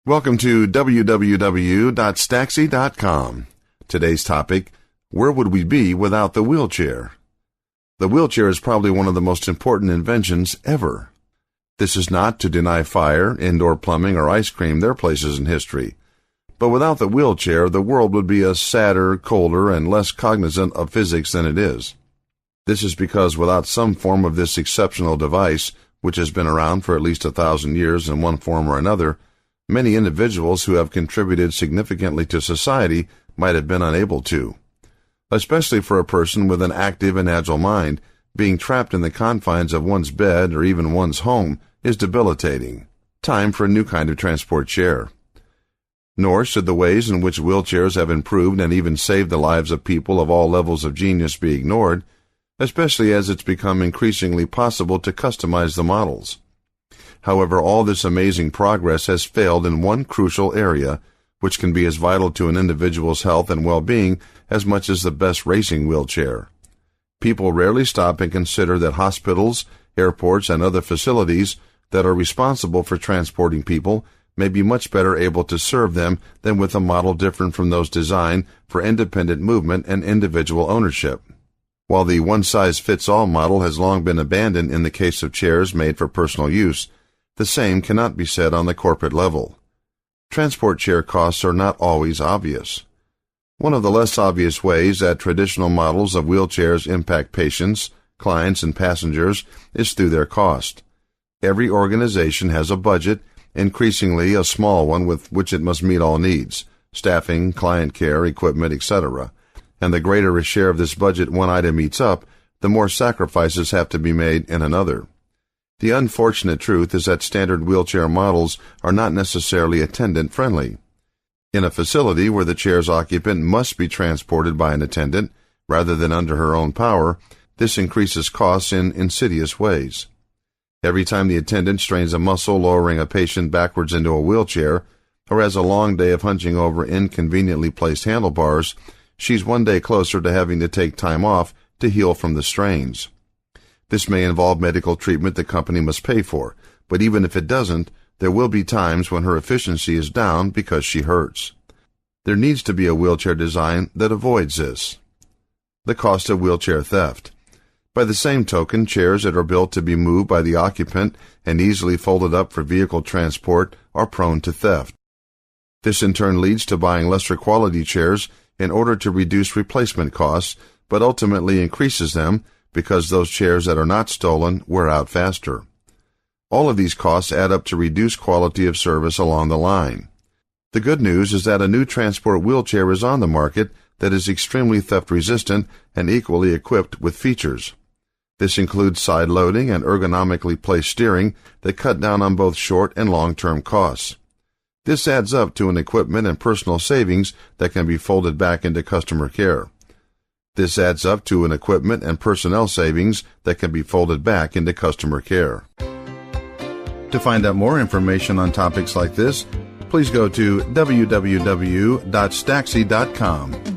Welcome to www.staxi.com. Today's topic, where would we be without the wheelchair? The wheelchair is probably one of the most important inventions ever. This is not to deny fire, indoor plumbing, or ice cream their places in history. But without the wheelchair, the world would be a sadder, colder, and less cognizant of physics than it is. This is because without some form of this exceptional device, which has been around for at least 1,000 years in one form or another, many individuals who have contributed significantly to society might have been unable to. Especially for a person with an active and agile mind, being trapped in the confines of one's bed or even one's home is debilitating. Time for a new kind of transport chair. Nor should the ways in which wheelchairs have improved and even saved the lives of people of all levels of genius be ignored, especially as it's become increasingly possible to customize the models. However, all this amazing progress has failed in one crucial area, which can be as vital to an individual's health and well-being as much as the best racing wheelchair. People rarely stop and consider that hospitals, airports, and other facilities that are responsible for transporting people may be much better able to serve them than with a model different from those designed for independent movement and individual ownership. While the one-size-fits-all model has long been abandoned in the case of chairs made for personal use, the same cannot be said on the corporate level. Transport chair costs are not always obvious. One of the less obvious ways that traditional models of wheelchairs impact patients, clients, and passengers is through their cost. Every organization has a budget, increasingly a small one with which it must meet all needs, staffing, client care, equipment, etc. And the greater a share of this budget one item eats up, the more sacrifices have to be made in another. The unfortunate truth is that standard wheelchair models are not necessarily attendant-friendly. In a facility where the chair's occupant must be transported by an attendant, rather than under her own power, this increases costs in insidious ways. Every time the attendant strains a muscle lowering a patient backwards into a wheelchair, or has a long day of hunching over inconveniently placed handlebars, she's one day closer to having to take time off to heal from the strains. This may involve medical treatment the company must pay for, but even if it doesn't, there will be times when her efficiency is down because she hurts. There needs to be a wheelchair design that avoids this. The cost of wheelchair theft. By the same token, chairs that are built to be moved by the occupant and easily folded up for vehicle transport are prone to theft. This in turn leads to buying lesser quality chairs in order to reduce replacement costs, but ultimately increases them because those chairs that are not stolen wear out faster. All of these costs add up to reduced quality of service along the line. The good news is that a new transport wheelchair is on the market that is extremely theft-resistant and equally equipped with features. This includes side loading and ergonomically placed steering that cut down on both short and long-term costs. This adds up to an equipment and personal savings that can be folded back into customer care. This adds up to an equipment and personnel savings that can be folded back into customer care. To find out more information on topics like this, please go to www.staxi.com.